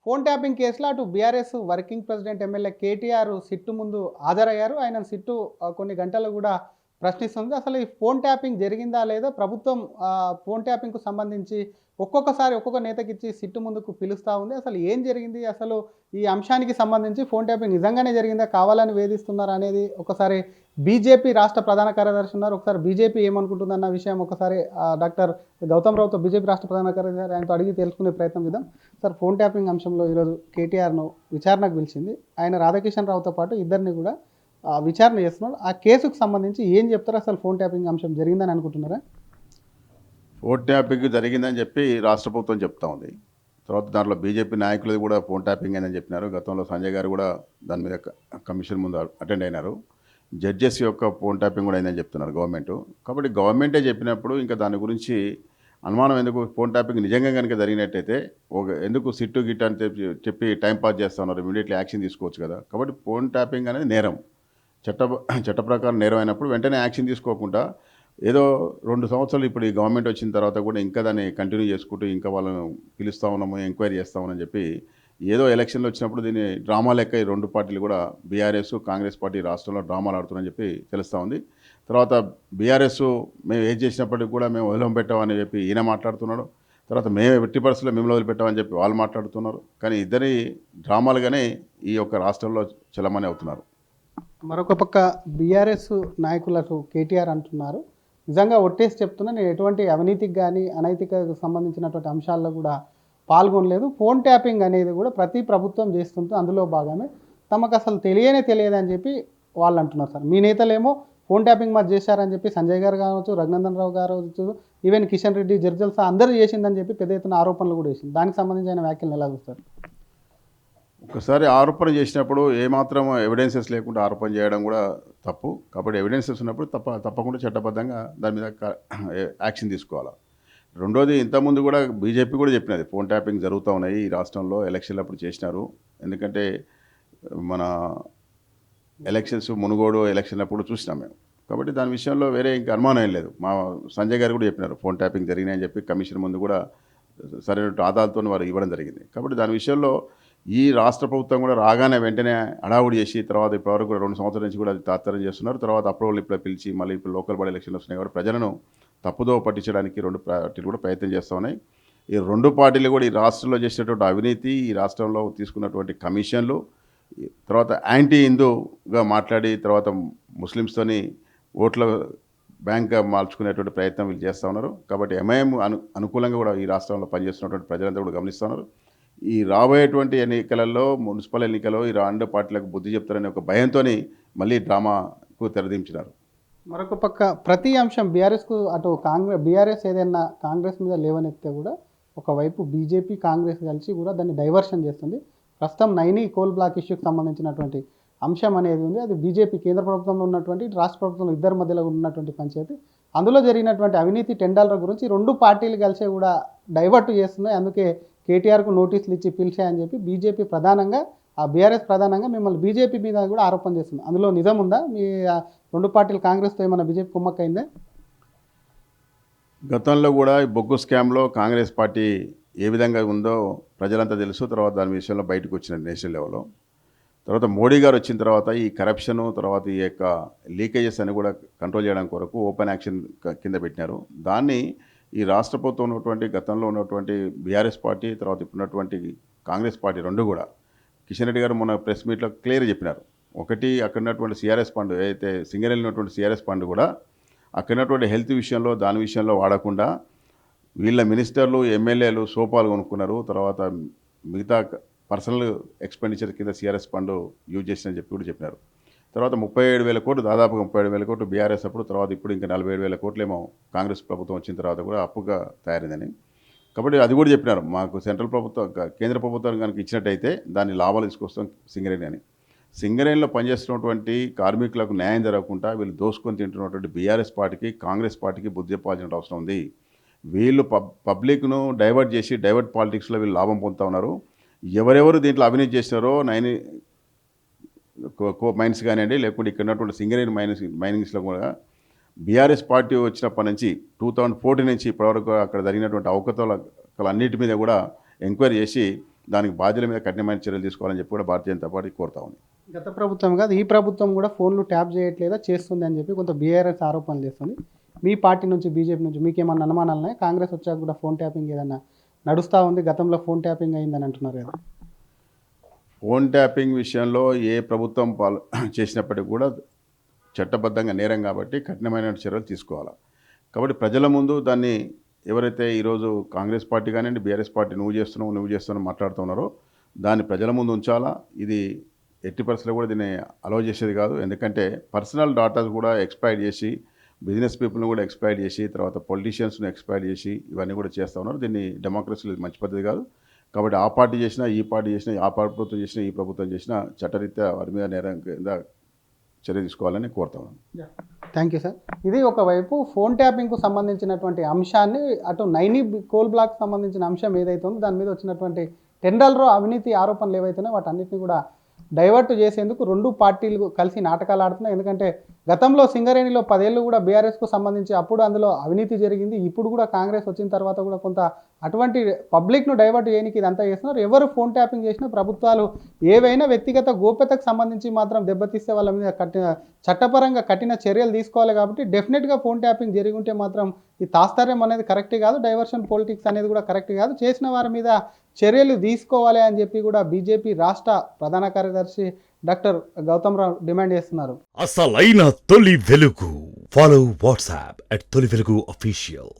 Phone tapping కేసులో అటు BRS working president MLA KTR sit ముందు హాజరయ్యారు. ఆయన సిట్టు కొన్ని గంటలు కూడా ప్రశ్నిస్తుంది. అసలు ఈ ఫోన్ ట్యాపింగ్ జరిగిందా లేదా? ప్రభుత్వం ఫోన్ ట్యాపింగ్‌కు సంబంధించి ఒక్కొక్కసారి ఒక్కొక్క నేతకిచ్చి సిట్టు ముందుకు పిలుస్తా ఉంది. అసలు ఏం జరిగింది? అసలు ఈ అంశానికి సంబంధించి ఫోన్ ట్యాపింగ్ నిజంగానే జరిగిందా? కావాలని వేధిస్తున్నారా అనేది ఒకసారి బీజేపీ రాష్ట్ర ప్రధాన కార్యదర్శి ఉన్నారు. ఒకసారి బీజేపీ ఏమనుకుంటుందన్న విషయం ఒకసారి డాక్టర్ గౌతమ్ రావుతో బీజేపీ రాష్ట్ర ప్రధాన కార్యదర్శి ఆయనతో అడిగి తెలుసుకునే ప్రయత్నం చేద్దాం. సార్, ఫోన్ ట్యాపింగ్ అంశంలో ఈరోజు కేటీఆర్‌ను విచారణకు పిలిచింది. ఆయన రాధాకిషన్ రావుతో పాటు ఇద్దరిని కూడా విచారణ చేస్తున్నాడు. ఆ కేసుకు సంబంధించి ఏం చెప్తారు? అసలు ఫోన్ ట్యాపింగ్ అంశం జరిగిందని అనుకుంటున్నారా? ఫోన్ ట్యాపింగ్ జరిగిందని చెప్పి రాష్ట్ర ప్రభుత్వం చెప్తా ఉంది. తర్వాత దాంట్లో బీజేపీ నాయకులది కూడా ఫోన్ ట్యాపింగ్ అయిందని చెప్పినారు. గతంలో సంజయ్ గారు కూడా దాని మీద కమిషన్ ముందు అటెండ్ అయినారు. జడ్జెస్ యొక్క ఫోన్ ట్యాపింగ్ కూడా అయిందని చెప్తున్నారు గవర్నమెంట్. కాబట్టి గవర్నమెంటే చెప్పినప్పుడు ఇంకా దాని గురించి అనుమానం ఎందుకు? ఫోన్ ట్యాపింగ్ నిజంగా కనుక జరిగినట్టయితే ఎందుకు సిట్టు గిట్ అని చెప్పి టైం పాస్ చేస్తూ ఉన్నారు? ఇమీడియట్లీ యాక్షన్ తీసుకోవచ్చు కదా. కాబట్టి ఫోన్ ట్యాపింగ్ అనేది నేరం, చట్ట ప్రకారం నేరం అయినప్పుడు వెంటనే యాక్షన్ తీసుకోకుండా ఏదో 2 సంవత్సరాలు ఇప్పుడు ఈ గవర్నమెంట్ వచ్చిన తర్వాత కూడా ఇంకా దాన్ని కంటిన్యూ చేసుకుంటూ ఇంకా వాళ్ళను పిలుస్తూ ఉన్నాము, ఎంక్వైరీ చేస్తూ ఉన్నామని చెప్పి ఏదో ఎలక్షన్లు వచ్చినప్పుడు దీన్ని డ్రామా లెక్క ఈ 2 పార్టీలు కూడా బీఆర్ఎస్ కాంగ్రెస్ పార్టీ రాష్ట్రంలో డ్రామాలు ఆడుతున్నారని చెప్పి తెలుస్తూ ఉంది. తర్వాత బీఆర్ఎస్ మేము ఏం చేసినప్పటికీ కూడా మేము వదిలిపెట్టామని చెప్పి ఈయన మాట్లాడుతున్నాడు. తర్వాత మేము ఎట్టి పరిస్థితుల్లో మిమ్మల్ని వదిలిపెట్టామని చెప్పి వాళ్ళు మాట్లాడుతున్నారు. కానీ ఇద్దరి డ్రామాలుగానే ఈ యొక్క రాష్ట్రంలో చలమణి అవుతున్నారు. మరొక పక్క బీఆర్ఎస్ నాయకులకు కేటీఆర్ అంటున్నారు, నిజంగా ఒట్టేసి చెప్తున్నా, నేను ఎటువంటి అవినీతికి కానీ అనైతికకు సంబంధించినటువంటి అంశాల్లో కూడా పాల్గొనలేదు. ఫోన్ ట్యాపింగ్ అనేది కూడా ప్రతి ప్రభుత్వం చేస్తుంటే అందులో భాగమే, తమకు అసలు తెలియదని చెప్పి వాళ్ళు అంటున్నారు. సార్, మీ నేతలేమో ఫోన్ ట్యాపింగ్ మరి చేశారని చెప్పి సంజయ్ గారు కావచ్చు, రఘునందన్ రావు గారు కావచ్చు, ఈవెన్ కిషన్ రెడ్డి, జర్జల్సా అందరూ చేసిందని చెప్పి పెద్ద ఎత్తున ఆరోపణలు కూడా వేసింది. దానికి సంబంధించి ఆయన వ్యాఖ్యలను ఎలా చూస్తారు? ఒకసారి ఆరోపణ చేసినప్పుడు ఏమాత్రం ఎవిడెన్సెస్ లేకుండా ఆరోపణ చేయడం కూడా తప్పు. కాబట్టి ఎవిడెన్సెస్ ఉన్నప్పుడు తప్పకుండా చట్టబద్ధంగా దాని మీద యాక్షన్ తీసుకోవాలి. రెండోది, ఇంతకుముందు కూడా బీజేపీ కూడా చెప్పినది ఫోన్ ట్యాపింగ్ జరుగుతూ ఉన్నాయి ఈ రాష్ట్రంలో, ఎలక్షన్లు అప్పుడు చేసినారు. ఎందుకంటే మన ఎలక్షన్స్ మునుగోడు ఎలక్షన్ అప్పుడు చూసినాం మేము. కాబట్టి దాని విషయంలో వేరే ఇంకా అనుమానం ఏం లేదు. మా సంజయ్ గారు కూడా చెప్పినారు ఫోన్ ట్యాపింగ్ జరిగినాయని చెప్పి కమిషన్ ముందు కూడా సరైన ఆధారాలతో వారు ఇవ్వడం జరిగింది. కాబట్టి దాని విషయంలో ఈ రాష్ట్ర ప్రభుత్వం కూడా రాగానే వెంటనే హడావుడి చేసి తర్వాత ఇప్పటివరకు కూడా 2 సంవత్సరాల నుంచి కూడా అది తాత్పర్యం చేస్తున్నారు. తర్వాత అప్రూవల్ ఇప్పుడు పిలిచి మళ్ళీ ఇప్పుడు లోకల్ బాడీ ఎలక్షన్లు వస్తున్నాయి కాబట్టి ప్రజలను తప్పుదో పట్టించడానికి 2 పార్టీలు కూడా ప్రయత్నం చేస్తూ ఉన్నాయి. ఈ 2 పార్టీలు కూడా ఈ రాష్ట్రంలో చేసినటువంటి అవినీతి, ఈ రాష్ట్రంలో తీసుకున్నటువంటి కమిషన్లు, తర్వాత యాంటీ హిందూగా మాట్లాడి తర్వాత ముస్లిమ్స్తోని ఓట్ల బ్యాంక్గా మార్చుకునేటువంటి ప్రయత్నం వీళ్ళు చేస్తూ ఉన్నారు. కాబట్టి ఎంఐఎం అనుకూలంగా కూడా ఈ రాష్ట్రంలో పనిచేస్తున్నటువంటి ప్రజలంతా కూడా గమనిస్తున్నారు. ఈ రాబోయేటువంటి ఎన్నికలలో, మున్సిపల్ ఎన్నికల్లో ఈ 2 పార్టీలకు బుద్ధి చెప్తారనే ఒక భయంతో మళ్ళీ డ్రామాకు తెరదించినారు. మరొక పక్క ప్రతి అంశం బీఆర్ఎస్కు అటు బీఆర్ఎస్ ఏదైనా కాంగ్రెస్ మీద లేవనెత్తే కూడా ఒకవైపు బీజేపీ కాంగ్రెస్ కలిసి కూడా దాన్ని డైవర్షన్ చేస్తుంది. ప్రస్తుతం నైని కోల్ బ్లాక్ ఇష్యూకి సంబంధించినటువంటి అంశం అనేది ఉంది. అది బీజేపీ కేంద్ర ప్రభుత్వంలో ఉన్నటువంటి, రాష్ట్ర ప్రభుత్వంలో ఇద్దరి మధ్యలో ఉన్నటువంటి పంచాయతీ. అందులో జరిగినటువంటి అవినీతి టెండర్ల గురించి 2 పార్టీలు కలిసి కూడా డైవర్ట్ చేస్తున్నాయి. అందుకే కేటీఆర్కు నోటీసులు ఇచ్చి పిలిచాయని చెప్పి బీజేపీ ప్రధానంగా, బీఆర్ఎస్ ప్రధానంగా మిమ్మల్ని బీజేపీ మీద కూడా ఆరోపణ చేస్తుంది. అందులో నిజం ఉందా? మీ 2 పార్టీలు కాంగ్రెస్తో ఏమైనా బీజేపీ కుమ్మక్కైందా? గతంలో కూడా ఈ బొగ్గు స్కామ్లో కాంగ్రెస్ పార్టీ ఏ విధంగా ఉందో ప్రజలంతా తెలుసు. తర్వాత దాని విషయంలో బయటకు వచ్చిన నేషనల్ లెవెల్లో. తర్వాత మోడీ గారు వచ్చిన తర్వాత ఈ కరప్షను, తర్వాత ఈ యొక్క లీకేజెస్ అని కూడా కంట్రోల్ చేయడం కొరకు ఓపెన్ యాక్షన్ కింద పెట్టినారు. దాన్ని ఈ రాష్ట్ర ప్రభుత్వం ఉన్నటువంటి గతంలో ఉన్నటువంటి బీఆర్ఎస్ పార్టీ, తర్వాత ఇప్పుడున్నటువంటి కాంగ్రెస్ పార్టీ 2 కూడా కిషన్ రెడ్డి గారు మొన్న ప్రెస్ మీట్లో క్లియర్ చెప్పినారు. ఒకటి, అక్కడ ఉన్నటువంటి సిఆర్ఎస్ ఫండ్ ఏదైతే సింగరేణి ఉన్నటువంటి సిఆర్ఎస్ ఫండ్ కూడా అక్కడ ఉన్నటువంటి హెల్త్ విషయంలో దాని విషయంలో వాడకుండా వీళ్ళ మినిస్టర్లు, ఎమ్మెల్యేలు సోపాలు కొనుక్కున్నారు. తర్వాత మిగతా పర్సనల్ ఎక్స్పెండిచర్ కింద సిఆర్ఎస్ ఫండ్ యూజ్ చేసిందని చెప్పి కూడా చెప్పినారు. తర్వాత 37,000 కోట్లు, దాదాపుగా 37,000 కోట్లు బీఆర్ఎస్ అప్పుడు, తర్వాత ఇప్పుడు ఇంకా 47,000 కోట్లేమో కాంగ్రెస్ ప్రభుత్వం వచ్చిన తర్వాత కూడా అప్పుగా తయారైందని. కాబట్టి అది కూడా చెప్పినారు, మాకు సెంట్రల్ ప్రభుత్వం కేంద్ర ప్రభుత్వం కనుక ఇచ్చినట్టయితే దాన్ని లాభాలు తీసుకొస్తాం సింగరేణి అని. సింగరేణిలో పనిచేస్తున్నటువంటి కార్మికులకు న్యాయం జరగకుండా వీళ్ళు దోసుకొని తింటున్నటువంటి బీఆర్ఎస్ పార్టీకి, కాంగ్రెస్ పార్టీకి బుద్ధి చెప్పాల్సిన అవసరం ఉంది. వీళ్ళు పబ్లిక్ను డైవర్ట్ చేసి డైవర్ట్ పాలిటిక్స్లో వీళ్ళు లాభం పొందుతూ ఉన్నారు. ఎవరెవరు దీంట్లో అవినీతి చేసినారో మైన్స్ కానివ్వండి, లేకుంటే ఇక్కడ ఉన్నటువంటి సింగరేణి మైనింగ్స్లో కూడా బీఆర్ఎస్ పార్టీ వచ్చినప్పటి నుంచి 2014 నుంచి ఇప్పటివరకు అక్కడ జరిగినటువంటి అవకతవకలన్నిటి మీద కూడా ఎంక్వైరీ చేసి దానికి బాధ్యుల మీద కఠినమైన చర్యలు తీసుకోవాలని చెప్పి కూడా భారతీయ జనతా పార్టీ కోరుతా ఉంది. గత ప్రభుత్వం కాదు ఈ ప్రభుత్వం కూడా ఫోన్లు ట్యాప్ చేయట్లేదా చేస్తుంది అని చెప్పి కొంత బీఆర్ఎస్ ఆరోపణలు చేస్తుంది. మీ పార్టీ నుంచి బీజేపీ నుంచి మీకు ఏమన్నా అనుమానాలు ఉన్నాయి? కాంగ్రెస్ వచ్చాక కూడా ఫోన్ ట్యాపింగ్ ఏదన్నా నడుస్తూ ఉంది, గతంలో ఫోన్ ట్యాపింగ్ అయిందని అంటున్నారు కదా. ఫోన్ ట్యాపింగ్ విషయంలో ఏ ప్రభుత్వం చేసినప్పటికీ కూడా చట్టబద్ధంగా నేరం కాబట్టి కఠినమైన చర్యలు తీసుకోవాలి. కాబట్టి ప్రజల ముందు దాన్ని ఎవరైతే ఈరోజు కాంగ్రెస్ పార్టీ కానివ్వండి, బీఆర్ఎస్ పార్టీ నువ్వు చేస్తున్నావు మాట్లాడుతున్నారో దాన్ని ప్రజల ముందు ఉంచాలా. ఇది ఎట్టి పరిస్థితుల్లో కూడా దీన్ని అలౌ చేసేది కాదు. ఎందుకంటే పర్సనల్ డాటాస్ కూడా ఎక్స్పైర్ చేసి, బిజినెస్ పీపుల్ని కూడా ఎక్స్పైర్ చేసి, తర్వాత పొలిటీషియన్స్ని ఎక్స్పైర్ చేసి ఇవన్నీ కూడా చేస్తూ ఉన్నారు. దీన్ని డెమోక్రసీలో మంచి పద్ధతి కాదు. కాబట్టి ఆ పార్టీ చేసినా, ఈ పార్టీ చేసినా, ఆ ప్రభుత్వం చేసినా, ఈ ప్రభుత్వం చేసినా చట్టరీత్యా వారి మీద నేరం కింద చర్య తీసుకోవాలని కోరుతా ఉన్నాను. Thank you sir. ఇది ఒకవైపు ఫోన్ ట్యాపింగ్కు సంబంధించినటువంటి అంశాన్ని, అటు నైని కోల్ బ్లాక్ సంబంధించిన అంశం ఏదైతే ఉందో దాని మీద వచ్చినటువంటి టెండర్లో అవినీతి ఆరోపణలు ఏవైతున్నాయో వాటన్నిటిని కూడా డైవర్ట్ చేసేందుకు రెండు పార్టీలు కలిసి నాటకాలు ఆడుతున్నాయి. ఎందుకంటే గతంలో సింగరేణిలో 10 ఏళ్ళు కూడా బీఆర్ఎస్కు సంబంధించి అప్పుడు అందులో అవినీతి జరిగింది. ఇప్పుడు కూడా కాంగ్రెస్ వచ్చిన తర్వాత కూడా కొంత అటువంటి పబ్లిక్ను డైవర్ట్ చేయడానికి ఇదంతా చేస్తున్నారు. ఎవరు ఫోన్ ట్యాపింగ్ చేసినా ప్రభుత్వాలు ఏవైనా వ్యక్తిగత గోప్యతకు సంబంధించి మాత్రం దెబ్బతీస్తే వాళ్ళ మీద చట్టపరంగా కఠిన చర్యలు తీసుకోవాలి. కాబట్టి డెఫినెట్గా ఫోన్ ట్యాపింగ్ జరిగి ఉంటే మాత్రం ఈ తాత్పర్యం అనేది కరెక్ట్ కాదు, డైవర్షన్ పొలిటిక్స్ అనేది కూడా కరెక్ట్ కాదు. చేసిన వారి మీద చర్యలు తీసుకోవాలి అని చెప్పి కూడా బీజేపీ రాష్ట్ర ప్రధాన కార్యదర్శి డాక్టర్ గౌతమ్ రావు డిమాండ్ చేస్తున్నారు. అసలైన తొలి వెలుగు. ఫాలో వాట్సాప్ @తొలి వెలుగు official.